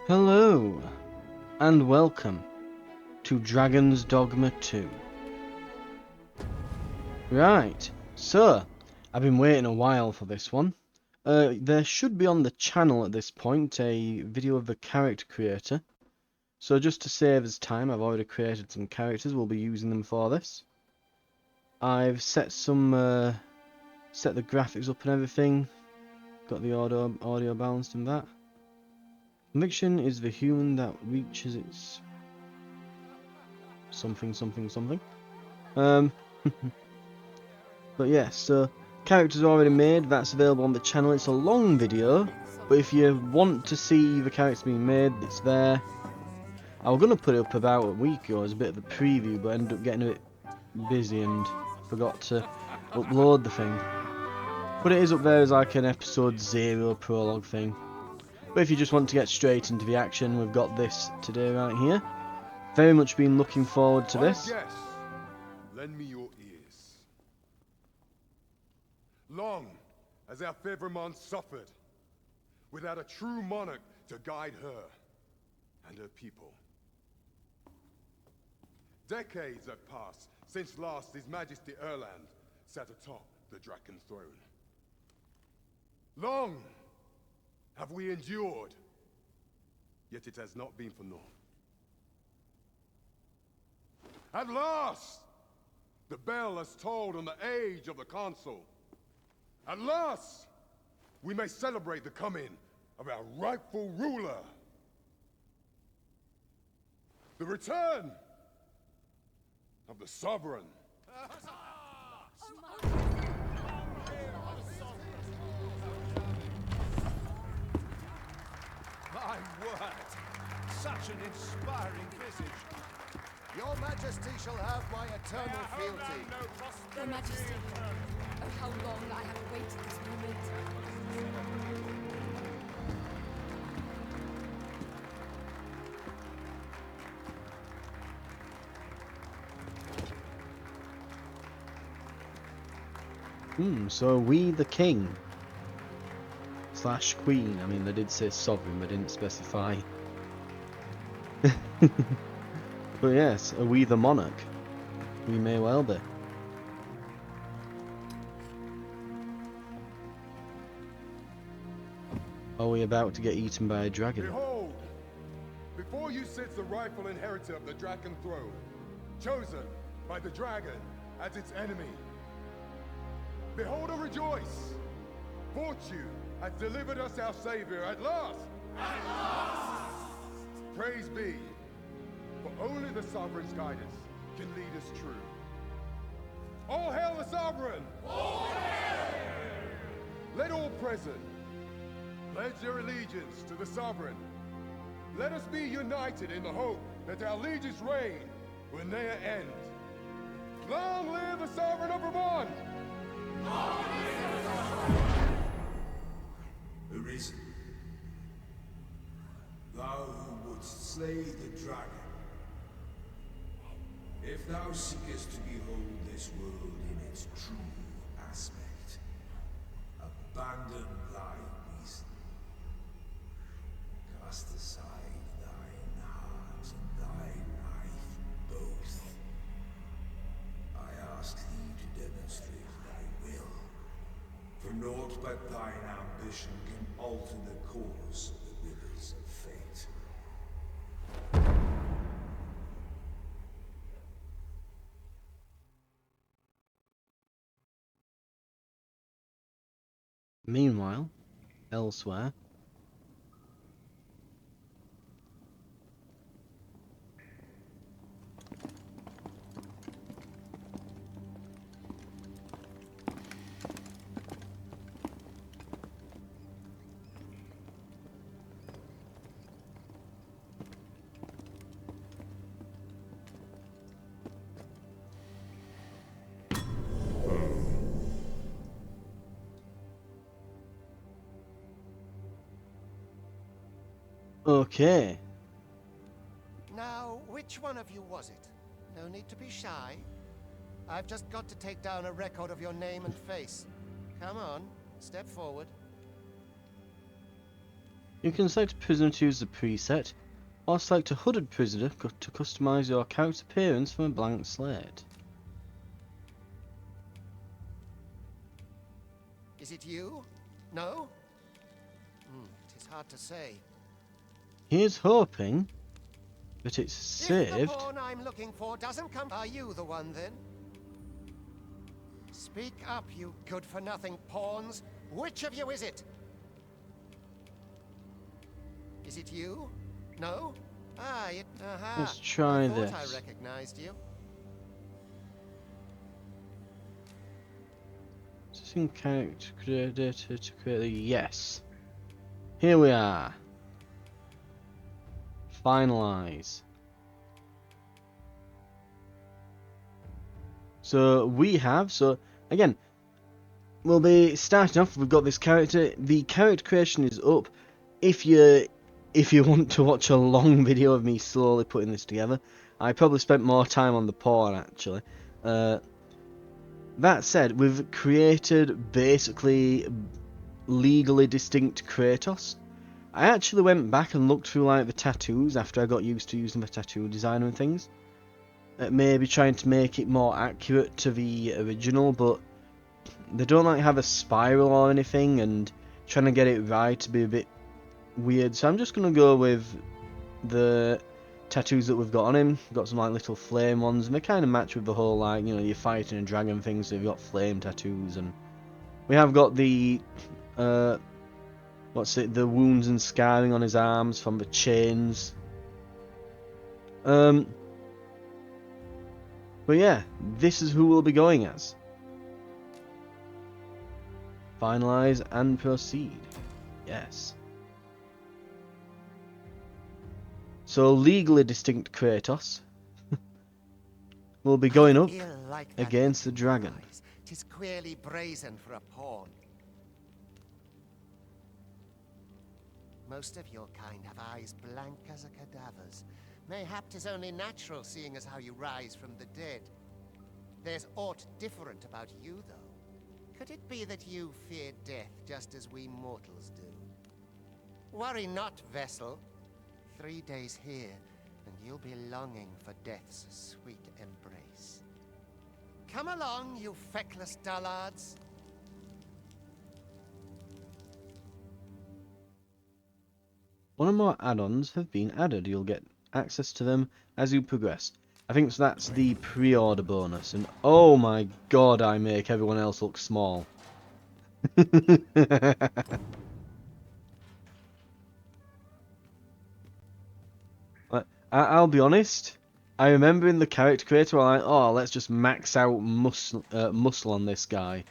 Hello, and welcome to Dragon's Dogma 2. Right, so, I've been waiting a while for this one. There should be on the channel at this point a video of the character creator. So just to save us time, I've already created some characters, we'll be using them for this. I've set the graphics up and everything, got the audio balanced and that. Conviction is the human that reaches its something. But yeah, so characters already made, that's available on the channel. It's a long video, but if you want to see the characters being made, it's there. I was going to put it up about a week ago as a bit of a preview, but ended up getting a bit busy and forgot to upload the thing. But it is up there as like an episode 0 prologue thing. But if you just want to get straight into the action, we've got this today right here. Very much been looking forward to this. Yes. Lend me your ears. Long as our Fevrimon suffered, without a true monarch to guide her and her people. Decades have passed since last His Majesty Erland sat atop the Draken throne. Long have we endured, yet it has not been for naught. At last, the bell has tolled on the age of the Council. At last, we may celebrate the coming of our rightful ruler. The return of the Sovereign. My word! Such an inspiring visage. Your Majesty shall have my eternal fealty. Your Majesty, oh how long I have awaited this moment. So we the king / queen. I mean, they did say sovereign, but didn't specify. But yes, are we the monarch? We may well be. Are we about to get eaten by a dragon? Behold, before you sits the rightful inheritor of the Draken throne, chosen by the dragon as its enemy. Behold and rejoice! Fortune has delivered us our savior at last! At last! Praise be, for only the sovereign's guidance can lead us true. All hail the sovereign! All hail! Let all present pledge their allegiance to the sovereign. Let us be united in the hope that our allegiance reign will ne'er end. Long live the sovereign of Vermont! Arisen, thou who wouldst slay the dragon, if thou seekest to behold this world in its true aspect, abandon thy reason, cast aside thine heart and thy knife both. I ask thee to demonstrate thy will, for naught but thine ambition can alter the course of the rivers of fate. Meanwhile, elsewhere. Okay. Now, which one of you was it? No need to be shy. I've just got to take down a record of your name and face. Come on, step forward. You can select a prisoner to use the preset, or select a hooded prisoner to customize your character's appearance from a blank slate. Is it you? No? It is hard to say. Here's hoping that it's If the saved. pawn I'm looking for doesn't come, are you the one then? Speak up, you good-for-nothing pawns. Which of you is it? Is it you? No? Ah, Let's try I thought this. I recognized you. Setting character data to create the yes. Here we are. Finalize. So again, we'll be starting off. We've got this character. The character creation is up. If you want to watch a long video of me slowly putting this together, I probably spent more time on the pawn actually. That said, we've created basically legally distinct Kratos. I actually went back and looked through like the tattoos after I got used to using the tattoo designer and things. Maybe trying to make it more accurate to the original, but they don't like have a spiral or anything, and trying to get it right to be a bit weird. So I'm just gonna go with the tattoos that we've got on him. We've got some like little flame ones, and they kind of match with the whole like, you know, you're fighting a dragon thing, so you've got flame tattoos, and we have got the the wounds and scarring on his arms from the chains. But yeah, this is who we'll be going as. Finalize and proceed. Yes. So legally distinct Kratos will be going up against the dragon. Tis queerly brazen for a pawn. Most of your kind have eyes blank as a cadaver's. Mayhap 'tis only natural, seeing as how you rise from the dead. There's aught different about you, though. Could it be that you fear death just as we mortals do? Worry not, vessel. 3 days here, and you'll be longing for death's sweet embrace. Come along, you feckless dullards. One or more add-ons have been added. You'll get access to them as you progress. I think that's the pre-order bonus, and oh my god, I make everyone else look small. I'll be honest, I remember in the character creator, I'm like, oh, let's just max out muscle on this guy.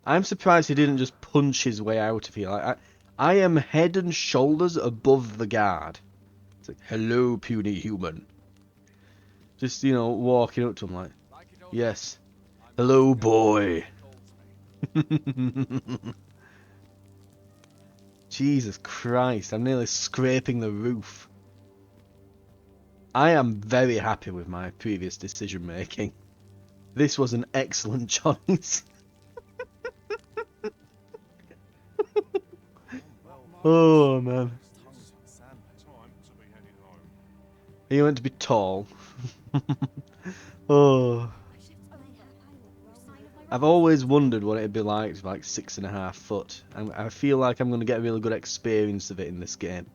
I'm surprised he didn't just punch his way out of here. Like, I am head and shoulders above the guard. It's like, hello, puny human. Just, you know, walking up to him like, yes, hello, boy. Jesus Christ, I'm nearly scraping the roof. I am very happy with my previous decision making. This was an excellent choice. Oh man. Are you meant to be tall? Oh. I've always wondered what it'd be like to be like 6.5 foot. I feel like I'm going to get a really good experience of it in this game.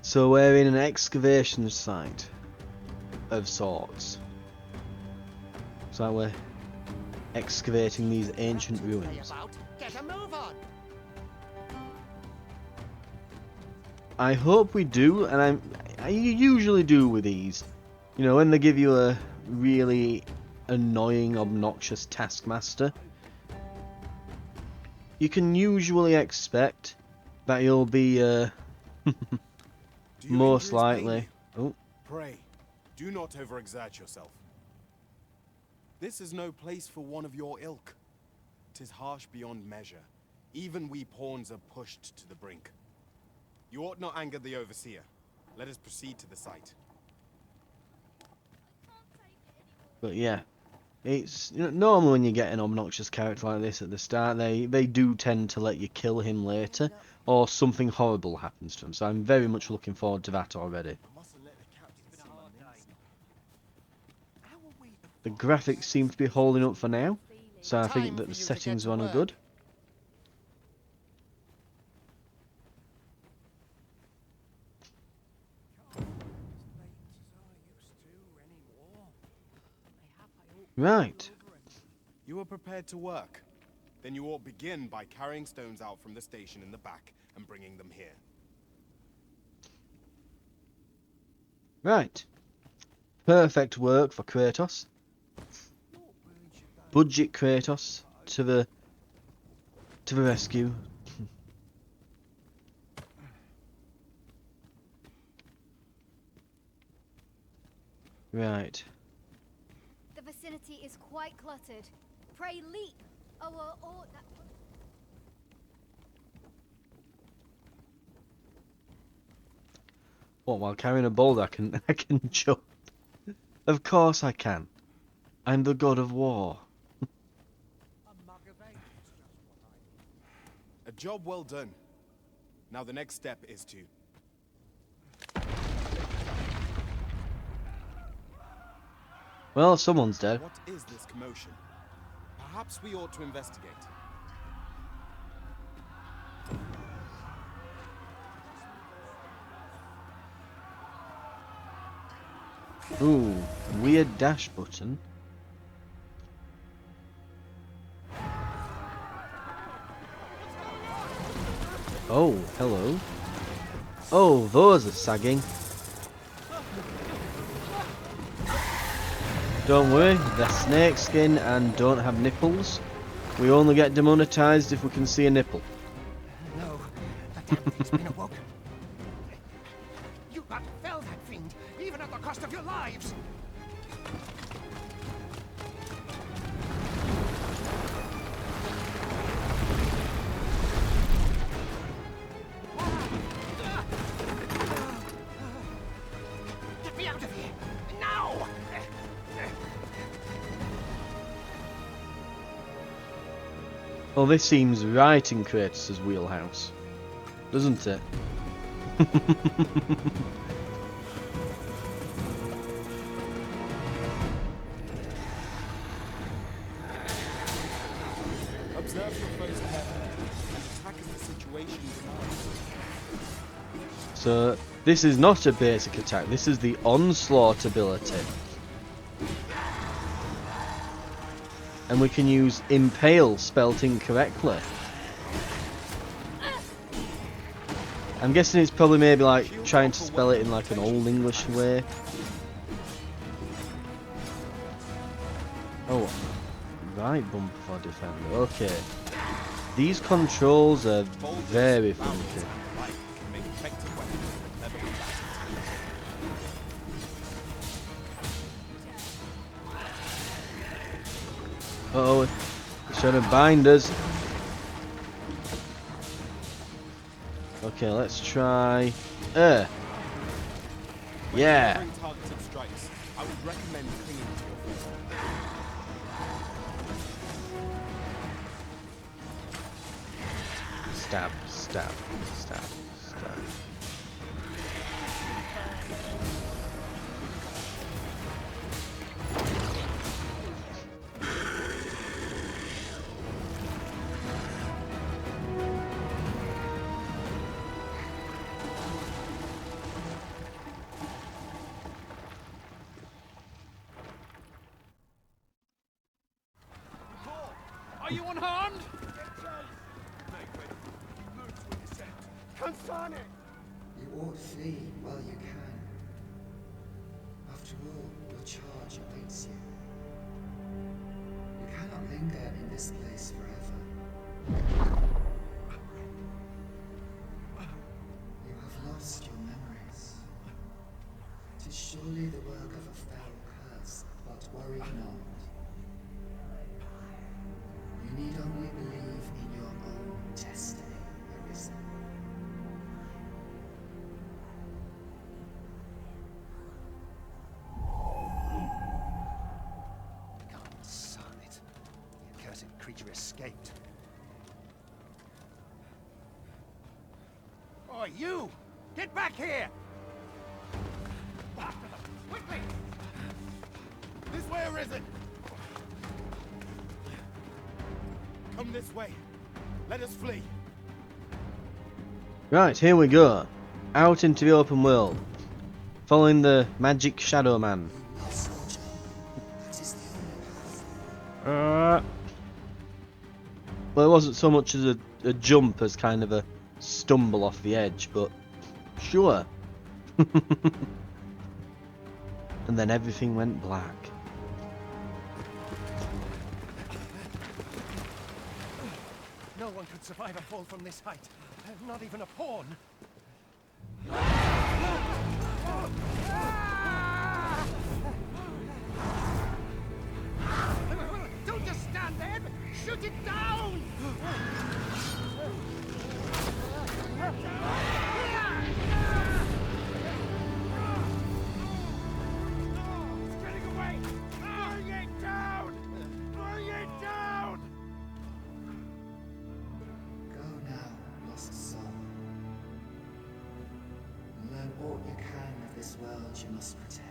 So we're in an excavation site of sorts. So we're excavating these ancient ruins. Get a move on. I hope we do, and I usually do with these. You know, when they give you a really annoying, obnoxious taskmaster, you can usually expect that you'll be most likely. Oh. Pray, do not overexert yourself. This is no place for one of your ilk. 'Tis harsh beyond measure. Even we pawns are pushed to the brink. You ought not anger the overseer. Let us proceed to the site. But yeah, it's normally when you get an obnoxious character like this at the start, they do tend to let you kill him later, or something horrible happens to him. So I'm very much looking forward to that already. The graphics seem to be holding up for now, so I think that the settings are good. Right. You are prepared to work. Then you ought begin by carrying stones out from the station in the back and bringing them here. Right. Perfect work for Kratos. Budget Kratos to the rescue. Right. The vicinity is quite cluttered. Pray leap, or that. What, while carrying a boulder I can jump? Of course I can. I'm the god of war. A job well done. Now the next step is to... Well, someone's dead. What is this commotion? Perhaps we ought to investigate. Ooh, weird dash button. Oh, hello. Oh, those are sagging. Don't worry, they're snakeskin and don't have nipples. We only get demonetized if we can see a nipple. No, the damn thing's been awoken. You got to fell that fiend, even at the cost of your lives. Get me out of here now! Well, this seems right in Kratos' wheelhouse, doesn't it? Observe your foes carefully and attack as the situation demands. So, this is not a basic attack, this is the onslaught ability. And we can use impale spelt incorrectly. I'm guessing it's probably maybe like trying to spell it in like an old English way. Oh, right bumper for defender, okay. These controls are very funky. Uh oh, it's trying to bind us. Okay, let's try. Yeah. During targeted strikes, I would recommend clinging to your foot. Stab, stab, stab, stab. Are you unharmed? You ought flee while you can. After all, your charge awaits you. You cannot linger in this place forever. You have lost your memories. 'Tis surely the work of a foul curse, but worry not. You need only believe in your own destiny, Arisen. escaped. Oh, you! Get back here! After them, quickly! This way, Arisen! Come this way. Let us flee. Right, here we go. Out into the open world. Following the magic shadow man. Well, it wasn't so much as a jump as kind of a stumble off the edge, but sure. And then everything went black. No one could survive a fall from this height. Not even a pawn. Don't just stand there! Shoot it down! It's getting away! Bring it down! Bring it down! Go now, lost soul. Learn all you can of this world you must protect.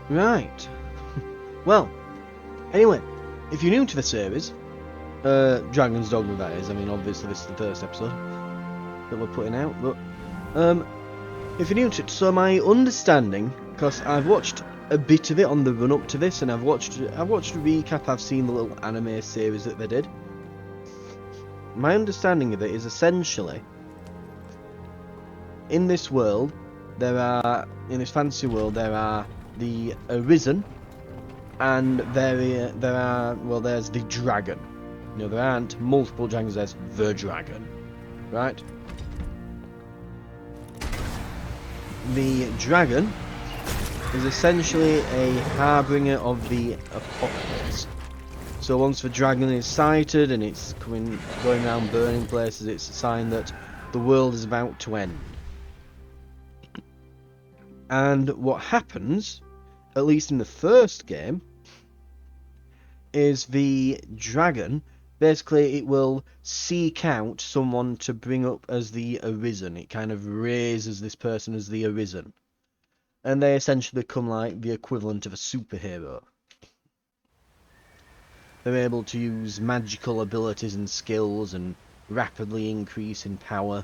Right. Well, anyway, if you're new to the series, Dragon's Dogma that is, I mean obviously this is the first episode that we're putting out, but if you're new to it, so my understanding, because I've watched a bit of it on the run up to this, and I've watched a recap, I've seen the little anime series that they did. My understanding of it is essentially, in this world, in this fantasy world, there are the Arisen, and there's the dragon. You know, there aren't multiple dragons, there's the dragon, right? The dragon is essentially a harbinger of the apocalypse. So once the dragon is sighted and it's going around burning places, it's a sign that the world is about to end. And what happens, at least in the first game, is the dragon, basically it will seek out someone to bring up as the Arisen. It kind of raises this person as the Arisen. And they essentially become like the equivalent of a superhero. They're able to use magical abilities and skills and rapidly increase in power.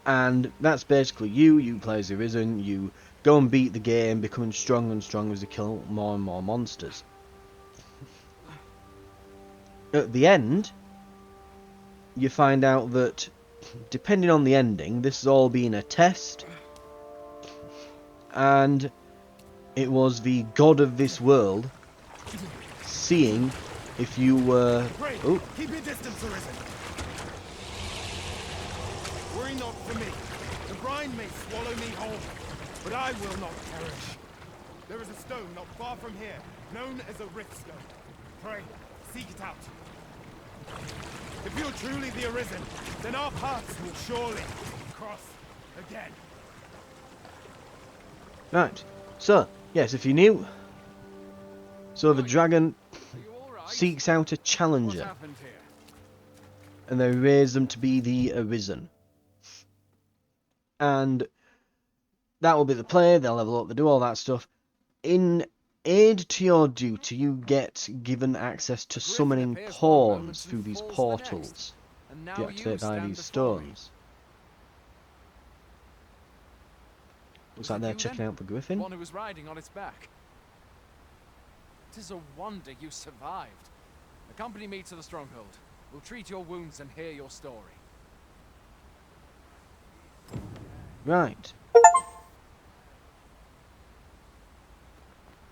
And that's basically you play as Arisen, you go and beat the game, becoming stronger and stronger as you kill more and more monsters. At the end, you find out that, depending on the ending, this has all been a test, and it was the god of this world seeing if you were... Oh. Keep your distance, Arisen. Worry not for me. The brine may swallow me whole, but I will not perish. There is a stone not far from here, known as a rift stone. Pray, seek it out. If you're truly the Arisen, then our paths will surely cross again. Right, so, yes, if you're new, so the dragon seeks out a challenger, and they raise them to be the Arisen. And that will be the player, they'll level up, they do all that stuff. In aid to your duty, you get given access to summoning pawns through these portals if you activate by these stones. Looks like they're checking out the griffin. One who was riding on its back. 'Tis a wonder you survived. Accompany me to the stronghold. We'll treat your wounds and hear your story. Right.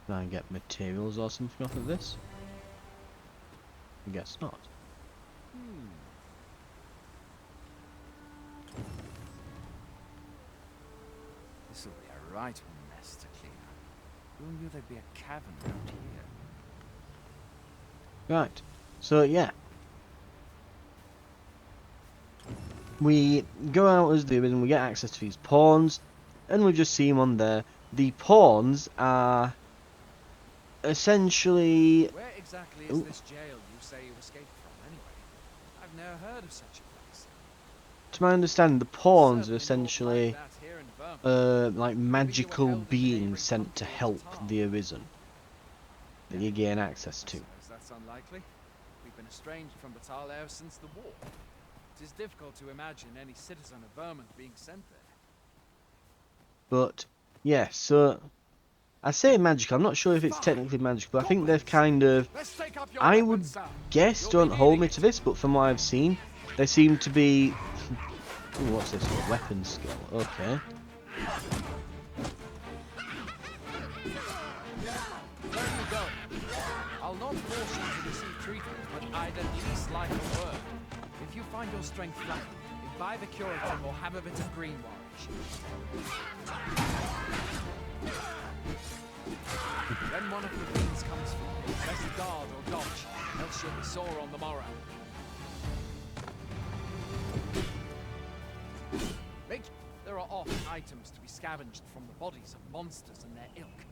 Can I get materials or something off of this? I guess not. This'll be a right mess to clean up. Who knew there'd be a cavern around here? Right. So yeah. We go out as the and we get access to these pawns, and we just see them on there. The pawns are essentially. Where exactly is this jail you say you escaped from, anyway? I've never heard of such a place. To my understanding, the pawns are Certainly more like essentially that here in Vermont. like magical beings sent to help the Arisen that you gain access to. I suppose that's unlikely. We've been estranged from Batal ever since the war. It is difficult to imagine any citizen of Vermont being sent there. But yeah, so I say magical. I'm not sure if it's technically magical, but I think they've kind of. Let's take up your I would weapons, sir. guess, You'll don't be hold needing me it. to this, but from what I've seen, they seem to be. Ooh, what's this? A weapon skill. Okay. Where are you going? I'll not force you to receive treatment, but I'd at least like a word. If you find your strength lacking, imbibe a curative or have a bit of green orange. When one of the fiends comes for you, best guard or dodge, else you'll be sore on the morrow. There are oft items to be scavenged from the bodies of monsters and their ilk.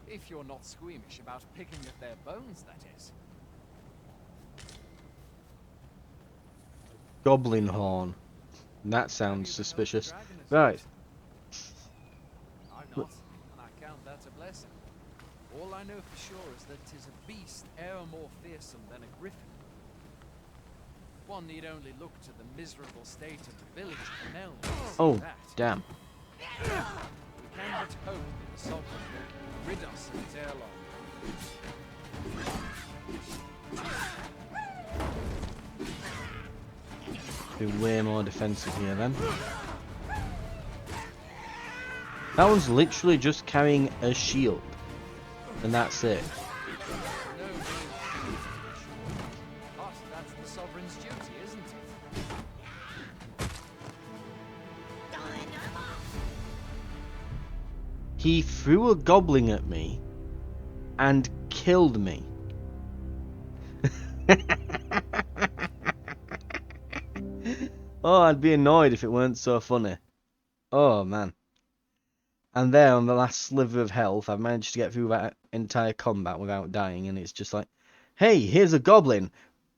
If you're not squeamish about picking at their bones, that is. Goblin horn. That sounds suspicious. Right. I'm not, and I count that a blessing. All I know for sure is that 'tis a beast e'er more fearsome than a griffin. One need only look to the miserable state of the village of Mel to see Oh, that. damn. We can but hope that the Sovereign will rid us of it ere long. Be way more defensive here then. That one's literally just carrying a shield. And that's it. No means but that's the Sovereign's duty, isn't it? He threw a goblin at me and killed me. Oh, I'd be annoyed if it weren't so funny. Oh, man. And there, on the last sliver of health, I've managed to get through that entire combat without dying, and it's just like, hey, here's a goblin.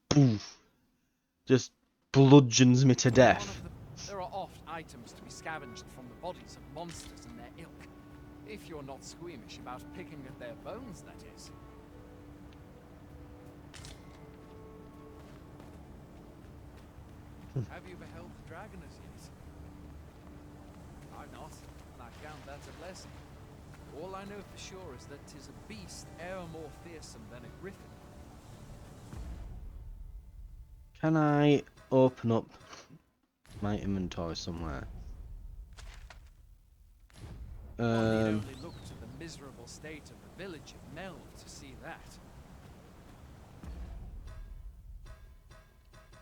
Poof. Just bludgeons me to death. There are oft items to be scavenged from the bodies of monsters and their ilk. If you're not squeamish about picking at their bones, that is. Have you beheld the dragon as yet? I've not, and I count that a blessing. All I know for sure is that 'tis a beast e'er more fearsome than a griffin. Can I open up my inventory somewhere? One need only look to the miserable state of the village of Mel to see that.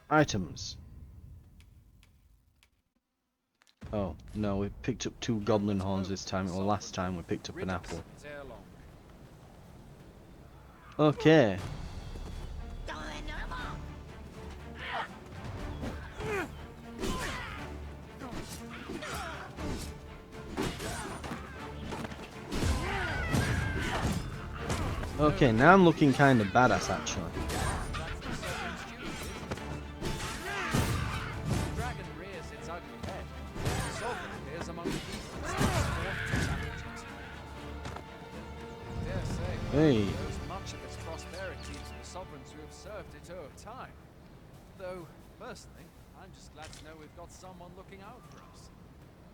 Items. Oh, no, we picked up 2 goblin horns this time, or last time we picked up an apple. Okay. Okay, now I'm looking kind of badass actually. Hey. Owes much of its prosperity to the sovereigns who have served it over time. Though, personally, I'm just glad to know we've got someone looking out for us.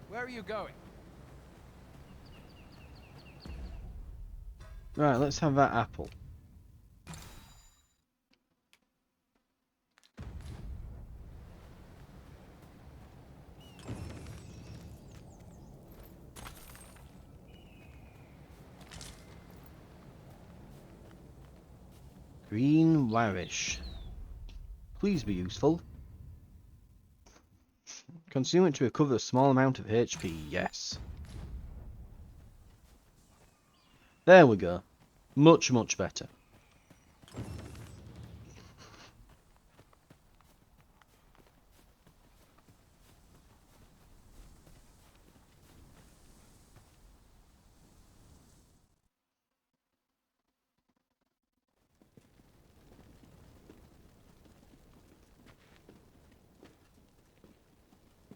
Where are you going? Right, let's have that apple. Green Warish. Please be useful. Consume it to recover a small amount of HP. Yes. There we go. Much, much better.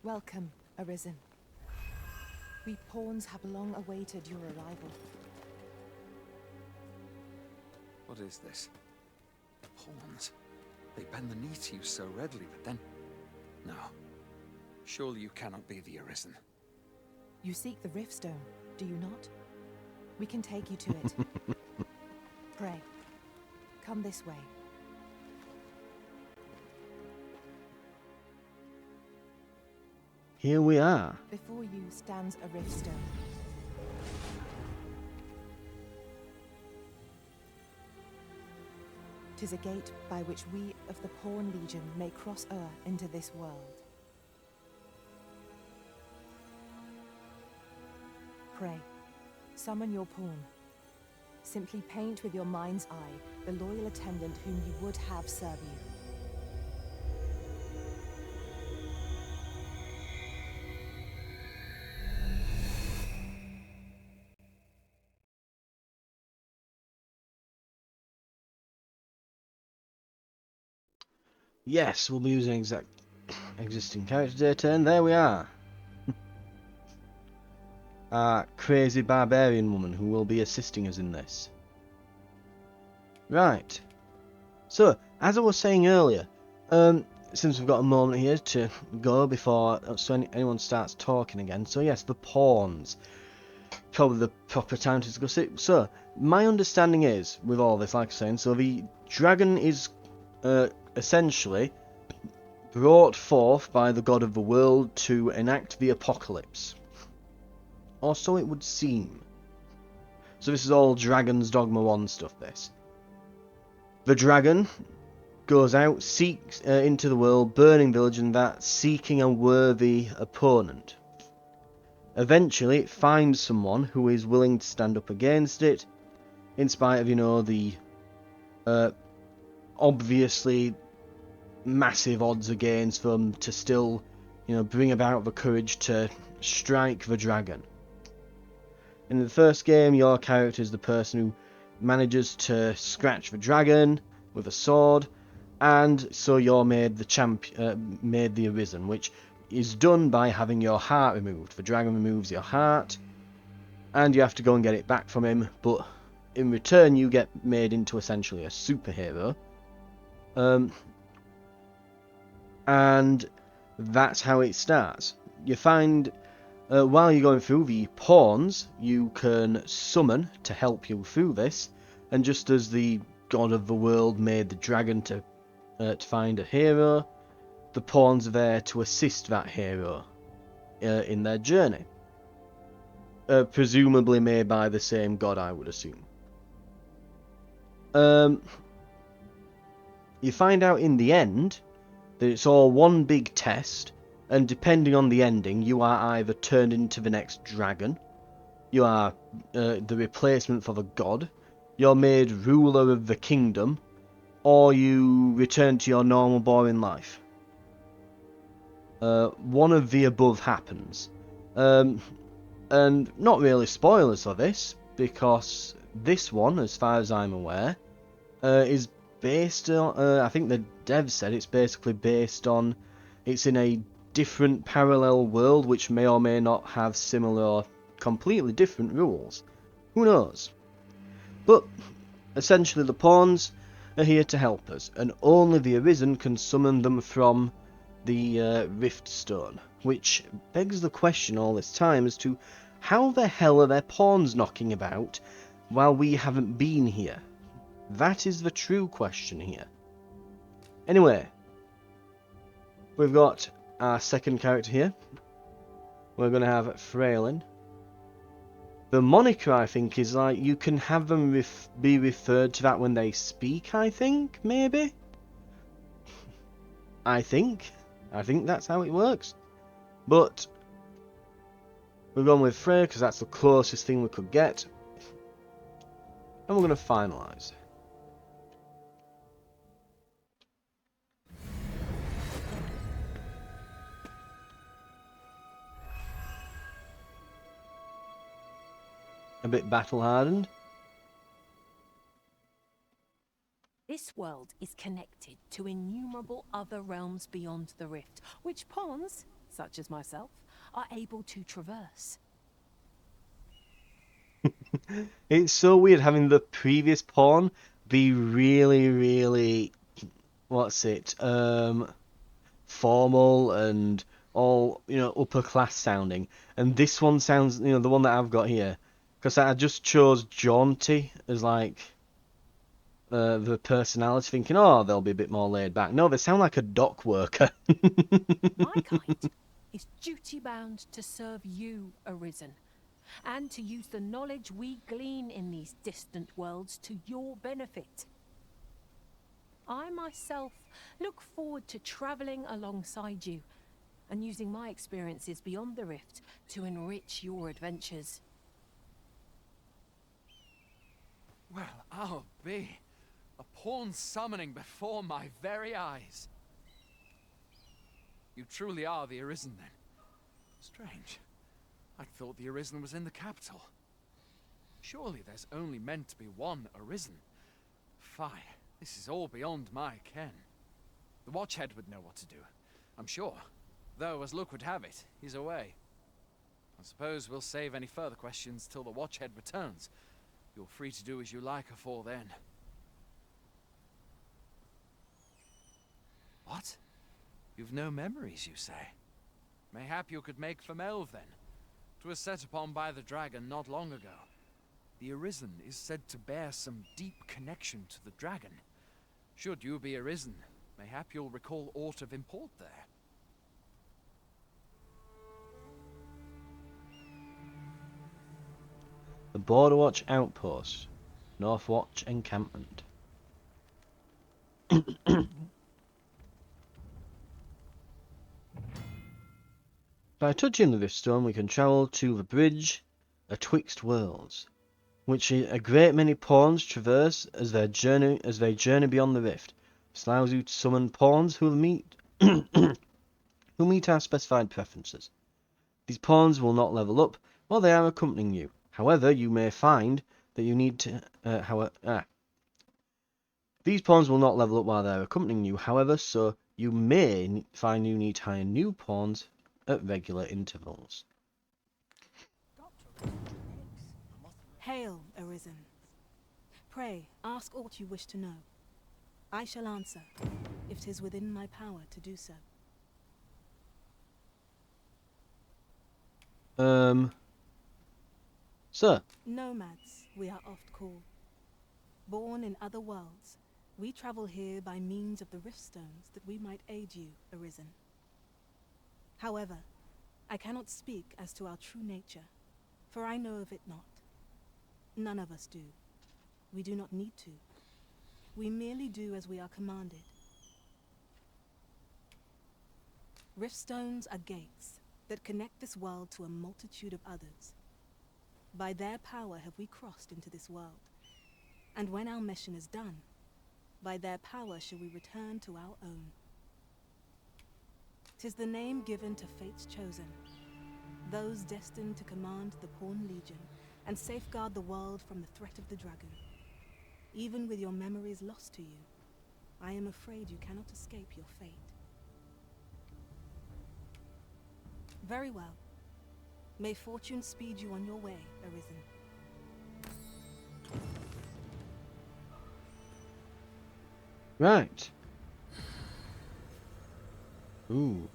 Welcome, Arisen. We pawns have long awaited your arrival. What is this? Pawns. They bend the knee to you so readily, but then... No. Surely you cannot be the Arisen. You seek the Riftstone, do you not? We can take you to it. Pray. Come this way. Here we are. Before you stands a Riftstone. Tis a gate by which we of the Pawn Legion may cross o'er into this world. Pray, summon your pawn. Simply paint with your mind's eye the loyal attendant whom you would have serve you. Yes, we'll be using existing character data, and there we are. Our crazy barbarian woman who will be assisting us in this. Right. So, as I was saying earlier, since we've got a moment here to go before anyone starts talking again, so yes, the pawns. Probably the proper time to discuss it. So, my understanding is, with all this, like I was saying, so the dragon is essentially brought forth by the god of the world to enact the apocalypse. Or so it would seem. So this is all Dragon's Dogma 1 stuff, this. The dragon goes out, seeks into the world, burning village and that, seeking a worthy opponent. Eventually it finds someone who is willing to stand up against it, in spite of, you know, the obviously massive odds against them to still, you know, bring about the courage to strike the dragon. In the first game, your character is the person who manages to scratch the dragon with a sword, and so you're made the Arisen, which is done by having your heart removed. The dragon removes your heart, and you have to go and get it back from him, but in return you get made into essentially a superhero. And that's how it starts. You find, while you're going through the pawns, you can summon to help you through this, and just as the god of the world made the dragon to find a hero, the pawns are there to assist that hero in their journey. Presumably made by the same god, I would assume. You find out in the end that it's all one big test, and depending on the ending, you are either turned into the next dragon, you are the replacement for the god, you're made ruler of the kingdom, or you return to your normal boring life. One of the above happens. And not really spoilers for this, because this one, as far as I'm aware, is based on, I think the dev said it's basically based on, it's in a different parallel world which may or may not have similar or completely different rules. Who knows? But essentially the pawns are here to help us, and only the Arisen can summon them from the Rift Stone, which begs the question all this time as to how the hell are their pawns knocking about while we haven't been here? That is the true question here. Anyway, we've got our second character here. We're going to have Frailin. The moniker, I think, is like you can have them be referred to that when they speak, I think, maybe? I think that's how it works. But we're going with Frey because that's the closest thing we could get. And we're going to finalise. A bit battle hardened. This world is connected to innumerable other realms beyond the rift, which pawns, such as myself, are able to traverse. It's so weird having the previous pawn be really, what's it, formal and all, you know, upper class sounding. And this one sounds, you know, the one that I've got here, because I just chose jaunty as like the personality, thinking, oh, they'll be a bit more laid back. No, they sound like a dock worker. My kind is duty-bound to serve you, Arisen, and to use the knowledge we glean in these distant worlds to your benefit. I myself look forward to travelling alongside you and using my experiences beyond the rift to enrich your adventures. Well, I'll be. A pawn summoning before my very eyes. You truly are the Arisen, then? Strange. I'd thought the Arisen was in the capital. Surely there's only meant to be one Arisen. Fie, this is all beyond my ken. The Watchhead would know what to do, I'm sure. Though, as luck would have it, he's away. I suppose we'll save any further questions till the Watchhead returns. You're free to do as you like afore then. What? You've no memories, you say? Mayhap you could make for Melve, then. 'Twas set upon by the dragon not long ago. The Arisen is said to bear some deep connection to the dragon. Should you be Arisen, mayhap you'll recall aught of import there. The Border Watch Outpost. North Watch Encampment. By touching the Riftstone, we can travel to the bridge atwixt worlds, which a great many pawns traverse as they journey beyond the rift. This allows you to summon pawns who meet who meet our specified preferences. These pawns will not level up while they are accompanying you. However, you may find that you need to. These pawns will not level up while they are accompanying you. However, so you may find you need to hire new pawns at regular intervals. Hail, Arisen. Pray, ask aught you wish to know. I shall answer, if 'tis within my power to do so. Sir? Nomads, we are oft called. Born in other worlds, we travel here by means of the riftstones that we might aid you, Arisen. However, I cannot speak as to our true nature, for I know of it not. None of us do. We do not need to. We merely do as we are commanded. Riftstones are gates that connect this world to a multitude of others. By their power have we crossed into this world, and when our mission is done, by their power shall we return to our own. 'Tis the name given to fate's chosen, those destined to command the Pawn Legion and safeguard the world from the threat of the dragon. Even with your memories lost to you, I am afraid you cannot escape your fate. Very well. May fortune speed you on your way, Arisen. Right. Ooh.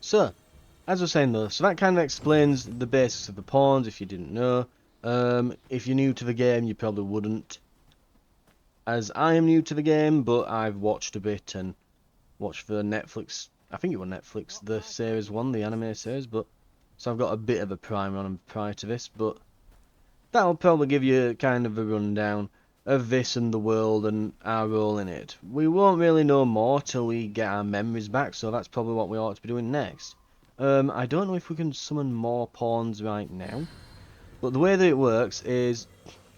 So, as I was saying though, so that kind of explains the basics of the pawns if you didn't know. If you're new to the game, you probably wouldn't. As I am new to the game, but I've watched a bit and watched the Netflix, I think it was Netflix, the series one, the anime series, but so I've got a bit of a primer on them prior to this, but that'll probably give you kind of a rundown of this and the world and our role in it. We won't really know more till we get our memories back, so that's probably what we ought to be doing next. I don't know if we can summon more pawns right now, but the way that it works is,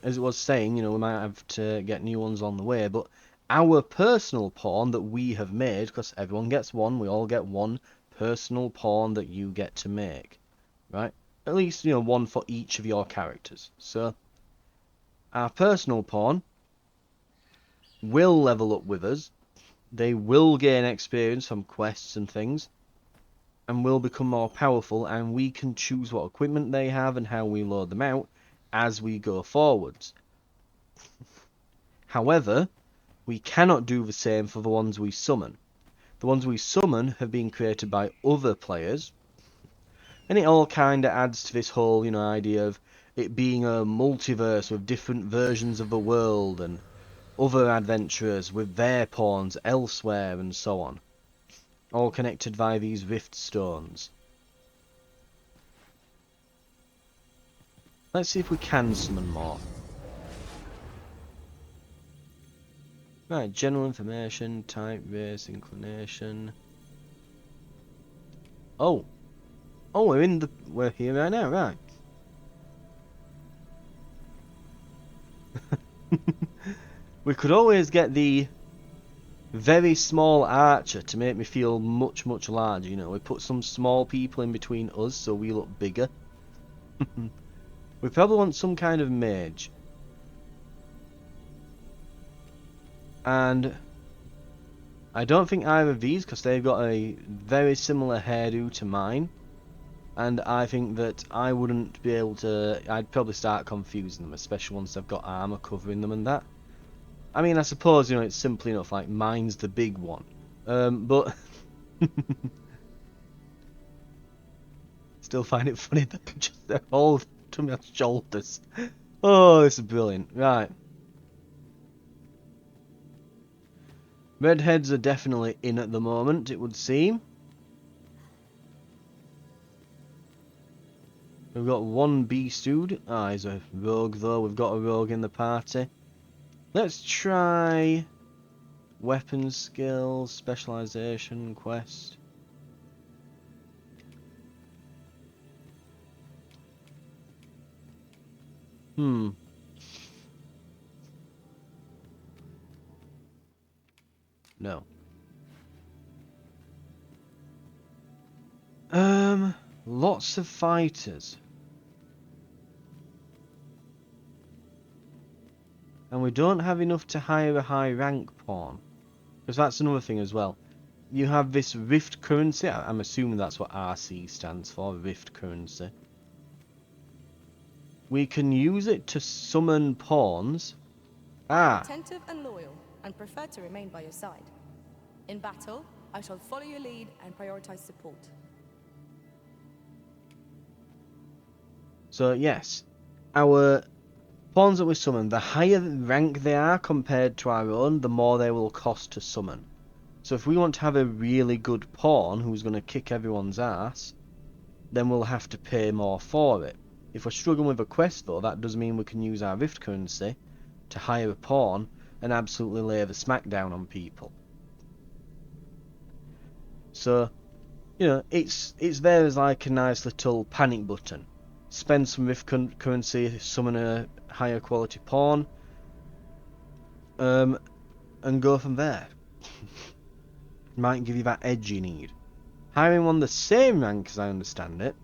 as it was saying, you know, we might have to get new ones on the way, but our personal pawn that we have made, because everyone gets one, we all get one personal pawn that you get to make, right? At least, you know, one for each of your characters. So, our personal pawn will level up with us, they will gain experience from quests and things, and will become more powerful, and we can choose what equipment they have and how we load them out as we go forwards. However, we cannot do the same for the ones we summon. The ones we summon have been created by other players, and it all kind of adds to this whole, you know, idea of it being a multiverse with different versions of the world and other adventurers with their pawns elsewhere and so on, all connected via these rift stones. Let's see if we can summon more. Right, general information, type, race, inclination. Oh, we're here right now, right? We could always get the very small archer to make me feel much, much larger, you know. We put some small people in between us so we look bigger. We probably want some kind of mage. And I don't think either of these, because they've got a very similar hairdo to mine. And I think that I wouldn't be able to... I'd probably start confusing them, especially once they've got armour covering them and that. I mean, I suppose, you know, it's simple enough, like, mine's the big one. But... Still find it funny that just they're all to my shoulders. Oh, this is brilliant. Right. Redheads are definitely in at the moment, it would seem. We've got one beast dude. Ah, he's a rogue though. We've got a rogue in the party. Let's try weapon skills, specialization, quest. No. Lots of fighters. And we don't have enough to hire a high rank pawn. Because that's another thing as well. You have this rift currency. I'm assuming that's what RC stands for, rift currency. We can use it to summon pawns. Attentive and loyal, and prefer to remain by your side. In battle, I shall follow your lead and prioritize support. So yes, our pawns that we summon, the higher rank they are compared to our own, the more they will cost to summon. So if we want to have a really good pawn who's going to kick everyone's ass, then we'll have to pay more for it. If we're struggling with a quest though, that does mean we can use our rift currency to hire a pawn and absolutely lay the smackdown on people. So, you know, it's there as like a nice little panic button. Spend some rift currency, summon a higher quality pawn, and go from there. Might give you that edge you need. Hiring one the same rank as I understand it.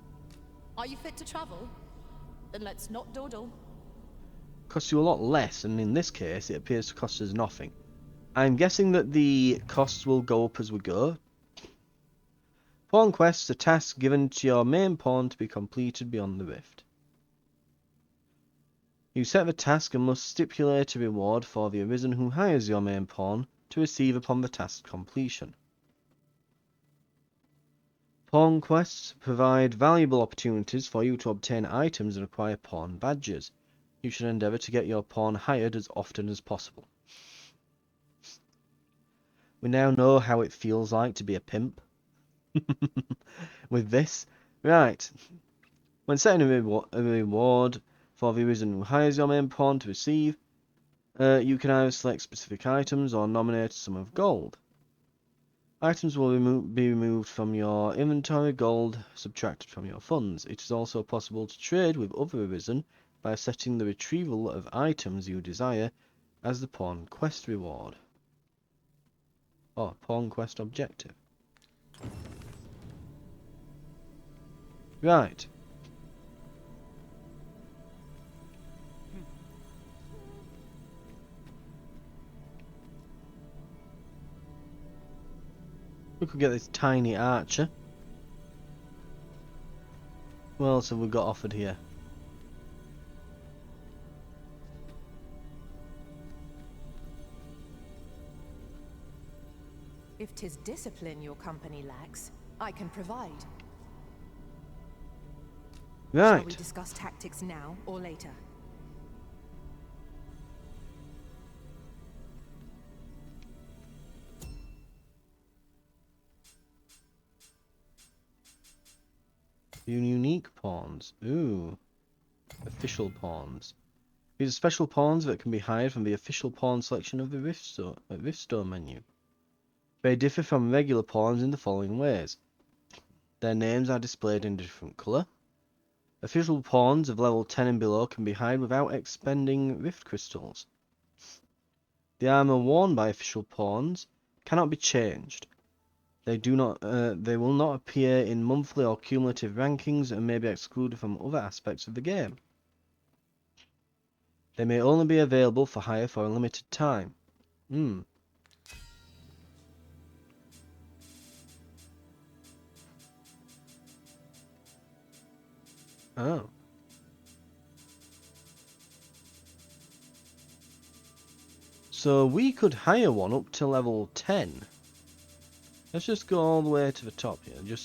Are you fit to travel? Then let's not dawdle. Costs you a lot less, and in this case it appears to cost us nothing. I'm guessing that the costs will go up as we go. Pawn quests are tasks given to your main pawn to be completed beyond the rift. You set the task and must stipulate a reward for the Arisen who hires your main pawn to receive upon the task completion. Pawn quests provide valuable opportunities for you to obtain items and acquire pawn badges. You should endeavour to get your pawn hired as often as possible. We now know how it feels like to be a pimp. With this. Right. When setting a reward, For the Arisen who hires your main pawn to receive, you can either select specific items or nominate a sum of gold. Items will be removed from your inventory, gold subtracted from your funds. It is also possible to trade with other Arisen by setting the retrieval of items you desire as the pawn quest reward. Or pawn quest objective. Right. We could get this tiny archer. What else have we got offered here? If 'tis discipline your company lacks, I can provide. Right. Shall we discuss tactics now or later? Unique pawns. Ooh. Official pawns. These are special pawns that can be hired from the official pawn selection of the Rift Store menu. They differ from regular pawns in the following ways. Their names are displayed in a different colour. Official pawns of level 10 and below can be hired without expending Rift Crystals. The armour worn by official pawns cannot be changed. They will not appear in monthly or cumulative rankings and may be excluded from other aspects of the game. They may only be available for hire for a limited time. Oh. So we could hire one up to level 10. Let's just go all the way to the top here.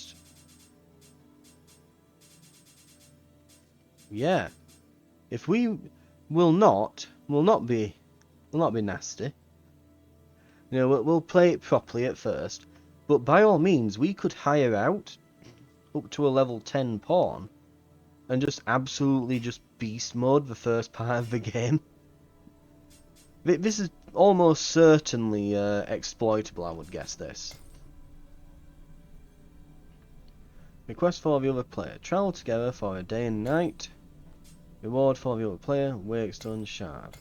Yeah. If we will not be nasty. You know, we'll play it properly at first. But by all means, we could hire out up to a level 10 pawn and just absolutely just beast mode the first part of the game. This is almost certainly exploitable, I would guess this. Request for the other player. Travel together for a day and night. Reward for the other player. Wakestone Shard.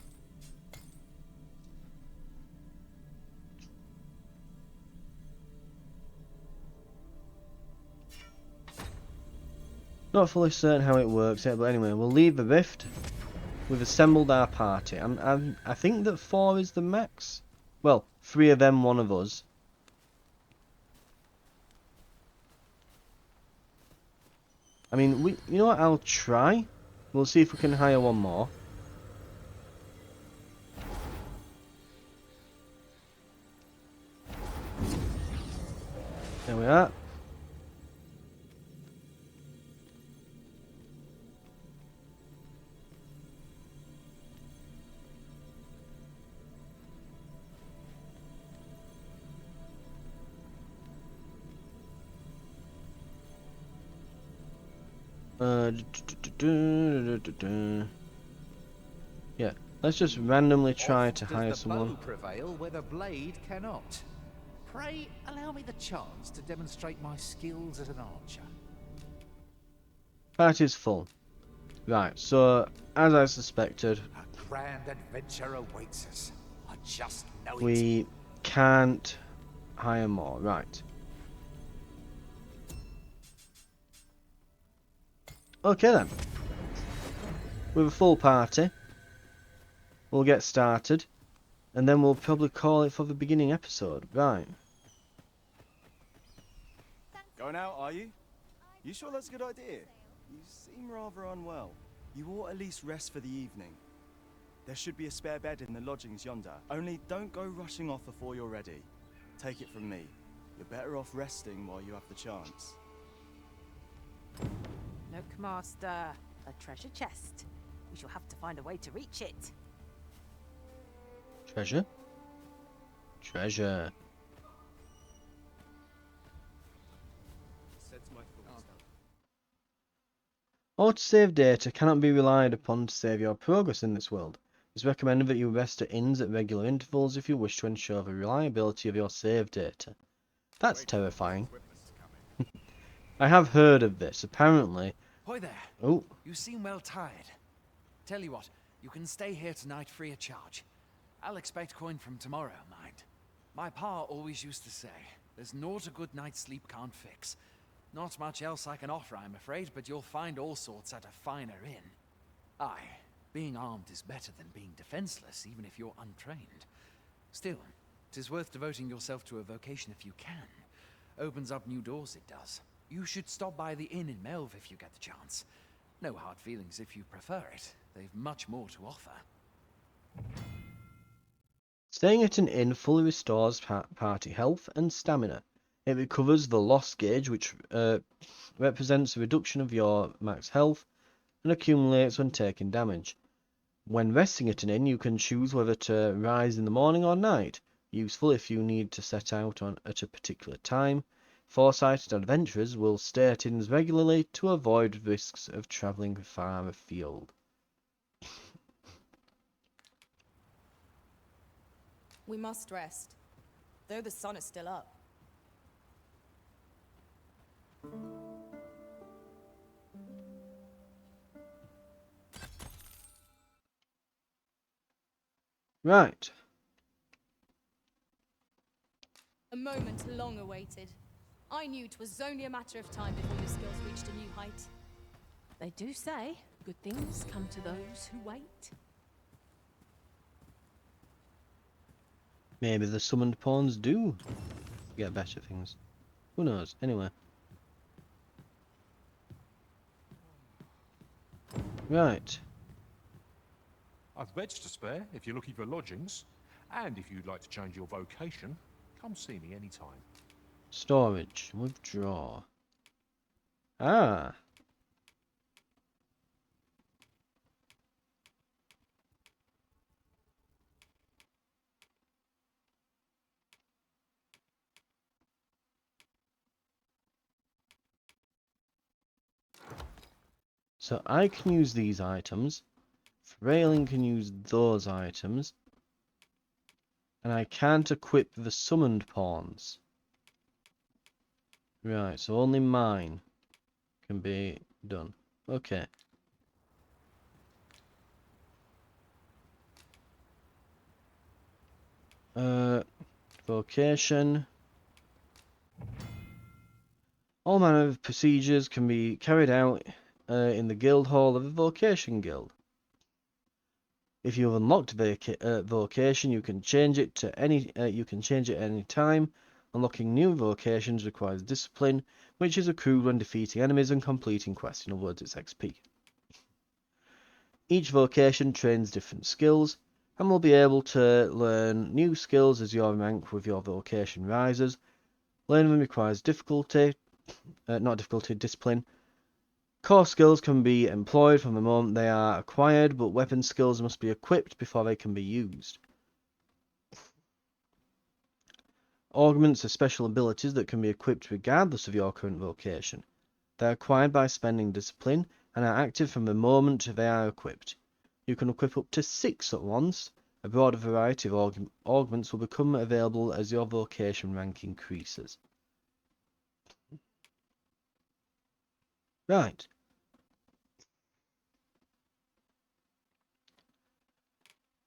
Not fully certain how it works yet, but anyway, we'll leave the rift. We've assembled our party. I think that 4 is the max. Well, 3 of them, 1 of us. I mean, you know what? I'll try. We'll see if we can hire 1 more. There we are. Yeah, let's just randomly try to hire someone. Does the bow prevail where the blade cannot? Pray allow me the chance to demonstrate my skills as an archer. Party's full. Right, so as I suspected, A grand adventure awaits us. I just know it. We can't hire more. Right. Okay then. With a full party, we'll get started, and then we'll probably call it for the beginning episode. Right. Going out, are you? You sure that's a good idea? You seem rather unwell. You ought at least rest for the evening. There should be a spare bed in the lodgings yonder. Only don't go rushing off before you're ready. Take it from me. You're better off resting while you have the chance. Look, Master, a treasure chest. We shall have to find a way to reach it. Treasure? Treasure. Autosave data cannot be relied upon to save your progress in this world. It's recommended that you rest at inns at regular intervals if you wish to ensure the reliability of your save data. That's terrifying. I have heard of this. Apparently... Hoy there. Oh. You seem well tired. Tell you what, you can stay here tonight free of charge. I'll expect coin from tomorrow, mind. My pa always used to say, there's naught a good night's sleep can't fix. Not much else I can offer, I'm afraid, but you'll find all sorts at a finer inn. Aye, being armed is better than being defenseless, even if you're untrained. Still, 'tis worth devoting yourself to a vocation if you can. Opens up new doors, it does. You should stop by the inn in Melve if you get the chance. No hard feelings if you prefer it. They've much more to offer. Staying at an inn fully restores party health and stamina. It recovers the loss gauge, which represents a reduction of your max health, and accumulates when taking damage. When resting at an inn, you can choose whether to rise in the morning or night, useful if you need to set out at a particular time. Foresighted adventurers will stay at inns regularly to avoid risks of travelling far afield. We must rest, though the sun is still up. Right. A moment long awaited. I knew 'twas only a matter of time before your skills reached a new height. They do say good things come to those who wait. Maybe the summoned pawns do get better things. Who knows? Anyway. Right. I've beds to spare if you're looking for lodgings. And if you'd like to change your vocation, come see me anytime. Storage. Withdraw. Ah. So I can use these items. Frailing can use those items. And I can't equip the summoned pawns. Right, so only mine can be done. Okay. Vocation. All manner of procedures can be carried out in the guild hall of a vocation guild. If you have unlocked vocation, you can change it to any. You can change it at any time. Unlocking new vocations requires discipline, which is accrued when defeating enemies and completing quests. In other words, it's XP. Each vocation trains different skills, and will be able to learn new skills as your rank with your vocation rises. Learning them requires discipline. Core skills can be employed from the moment they are acquired, but weapon skills must be equipped before they can be used. Augments are special abilities that can be equipped regardless of your current vocation. They are acquired by spending discipline and are active from the moment they are equipped. You can equip up to 6 at once. A broader variety of augments will become available as your vocation rank increases. Right.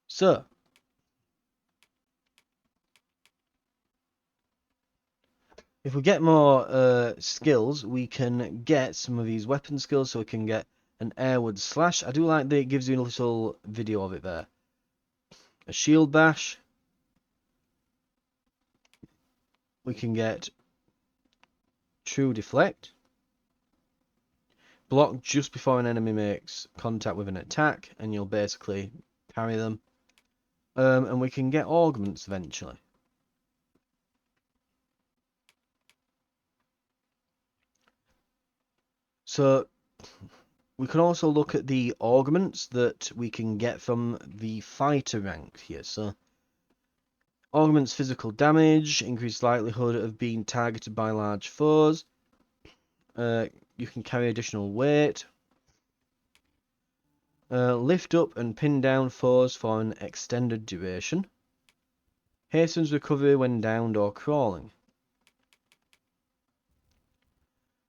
So, if we get more skills, we can get some of these weapon skills. So we can get an airward slash. I do like that it gives you a little video of it there. A shield bash. We can get true deflect. Block just before an enemy makes contact with an attack, and you'll basically parry them. And we can get augments eventually. So we can also look at the augments that we can get from the fighter rank here. So augments physical damage, increased likelihood of being targeted by large foes. You can carry additional weight. Lift up and pin down foes for an extended duration. Hastens recovery when downed or crawling.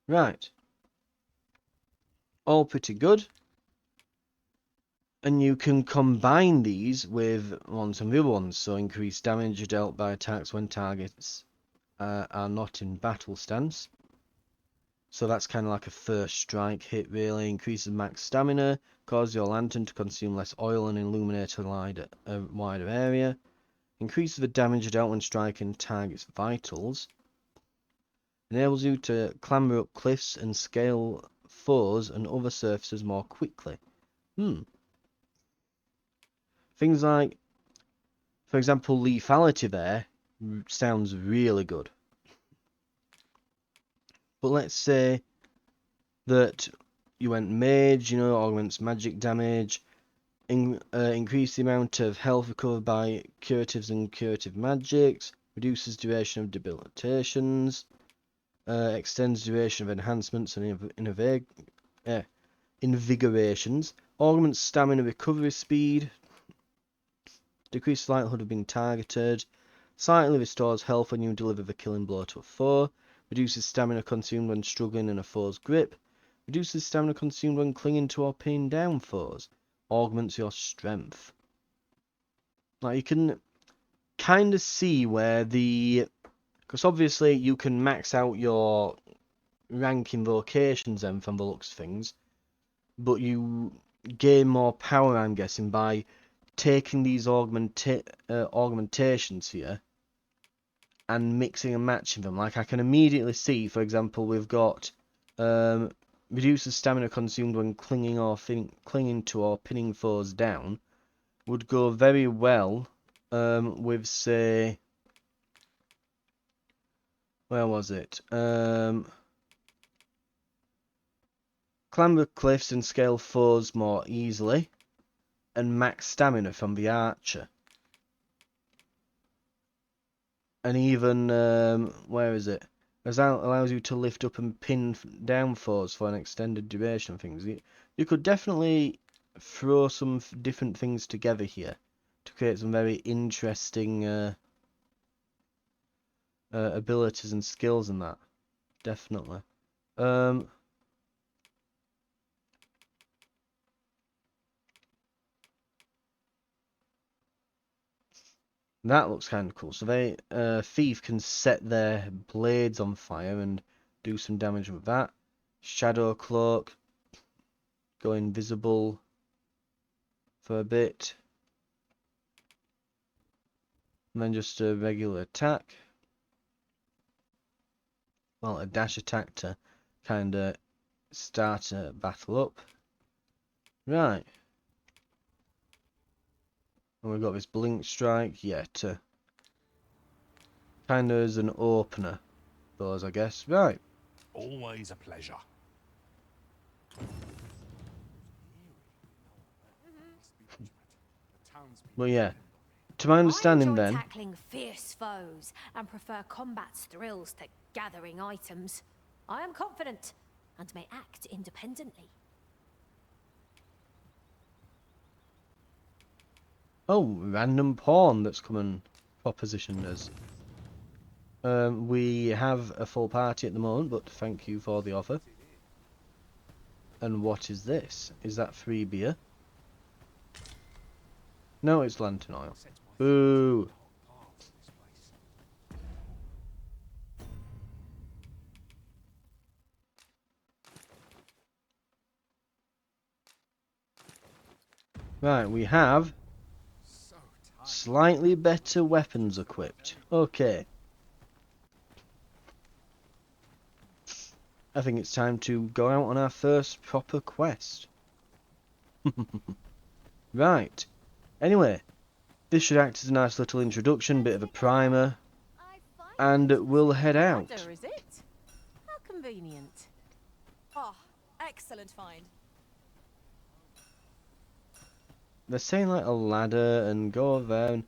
Right. All pretty good. And you can combine these with ones and the other ones, so increase damage dealt by attacks when targets are not in battle stance. So that's kind of like a first strike hit, really. Increases max stamina, causes your lantern to consume less oil and illuminate a wider area. Increases the damage dealt when striking targets' vitals. Enables you to clamber up cliffs and scale foes and other surfaces more quickly. Things like, for example, lethality there sounds really good. But let's say that you went mage, you know, augments magic damage, increase the amount of health recovered by curatives and curative magics, reduces duration of debilitations, extends duration of enhancements and invigorations, augments stamina recovery speed, decreases likelihood of being targeted, slightly restores health when you deliver the killing blow to a foe, reduces stamina consumed when struggling in a foe's grip, reduces stamina consumed when clinging to or pinning down foes, augments your strength. Now you can kind of see where because obviously you can max out your rank in vocations then from the looks of things, but you gain more power, I'm guessing, by taking these augmentations here and mixing and matching them. Like I can immediately see, for example, we've got reduces stamina consumed when clinging to or pinning foes down, would go very well with, say, where was it? Clamber cliffs and scale foes more easily, and max stamina from the archer. And even, where is it? Allows you to lift up and pin down foes for an extended duration of things. You could definitely throw some different things together here to create some very interesting abilities and skills in that. Definitely. That looks kind of cool. So thief can set their blades on fire and do some damage with that. Shadow cloak, go invisible for a bit, and then just a regular attack. Well, a dash attack to kind of start a battle up. Right. And we've got this blink strike, yeah, to kind of as an opener, those, I guess. Right. Always a pleasure. Well, yeah. To my understanding, I enjoy then, tackling fierce foes and prefer combat's thrills to gathering items. I am confident and may act independently. oh, random pawn that's come and propositioned us. We have a full party at the moment, but thank you for the offer. And what is this? Is that free beer? No, it's lantern oil. Boo! Right, we have slightly better weapons equipped. Okay. I think it's time to go out on our first proper quest. Right. Anyway, this should act as a nice little introduction, bit of a primer, and we'll head out. Ladder, is it? How convenient. Oh, excellent find. They're saying like a ladder and go over there and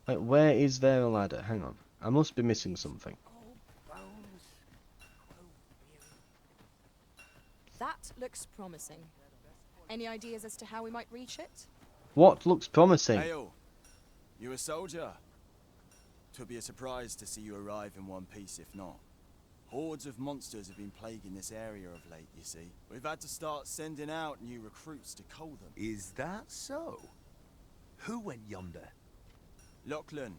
like where is there a ladder? Hang on. I must be missing something. That looks promising. Any ideas as to how we might reach it? What looks promising? Hail! You a soldier? 'Twould be a surprise to see you arrive in one piece if not. Hordes of monsters have been plaguing this area of late, you see. We've had to start sending out new recruits to cull them. Is that so? Who went yonder? Lachlan.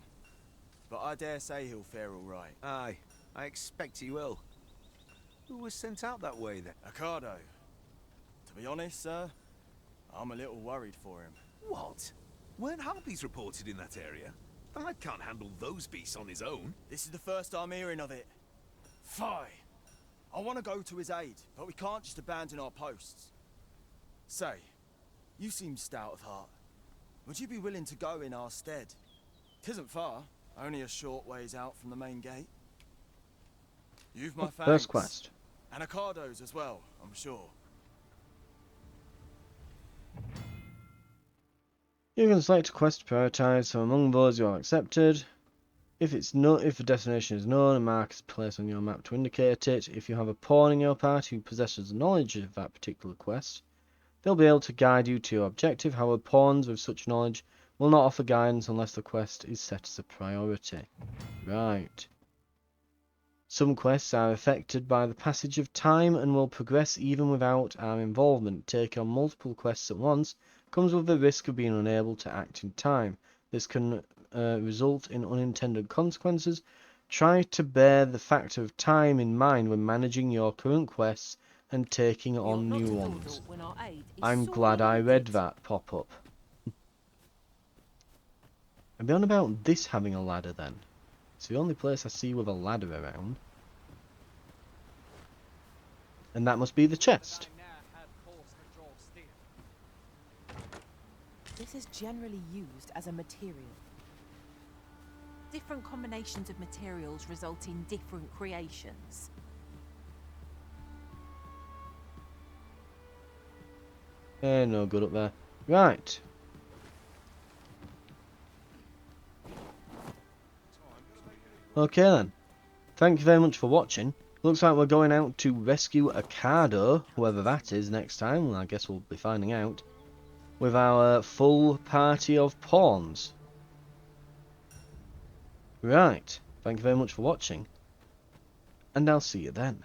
But I dare say he'll fare all right. Aye, I expect he will. Who was sent out that way then? Ocado. To be honest, sir, I'm a little worried for him. What? Weren't harpies reported in that area? The lad can't handle those beasts on his own. This is the first I'm hearing of it. Fie! I want to go to his aid, but we can't just abandon our posts. Say, you seem stout of heart. Would you be willing to go in our stead? 'Tisn't far, only a short ways out from the main gate. You've my thanks. First quest. And Ocado's as well, I'm sure. You can select a quest to prioritize from among those you are accepted. If the destination is known, a mark is placed on your map to indicate it. If you have a pawn in your party who possesses knowledge of that particular quest, they'll be able to guide you to your objective. However, pawns with such knowledge will not offer guidance unless the quest is set as a priority. Right. Some quests are affected by the passage of time and will progress even without our involvement. Taking on multiple quests at once comes with the risk of being unable to act in time. This can result in unintended consequences. Try to bear the factor of time in mind when managing your current quests and taking on new ones. I'm glad I read that pop-up. I'd be on about this having a ladder then. It's the only place I see with a ladder around. And that must be the chest. This is generally used as a material. Different combinations of materials result in different creations. No good up there. Right. Okay then. Thank you very much for watching. Looks like we're going out to rescue Ocado, whoever that is, next time. Well, I guess we'll be finding out. With our full party of pawns. Right. Thank you very much for watching. And I'll see you then.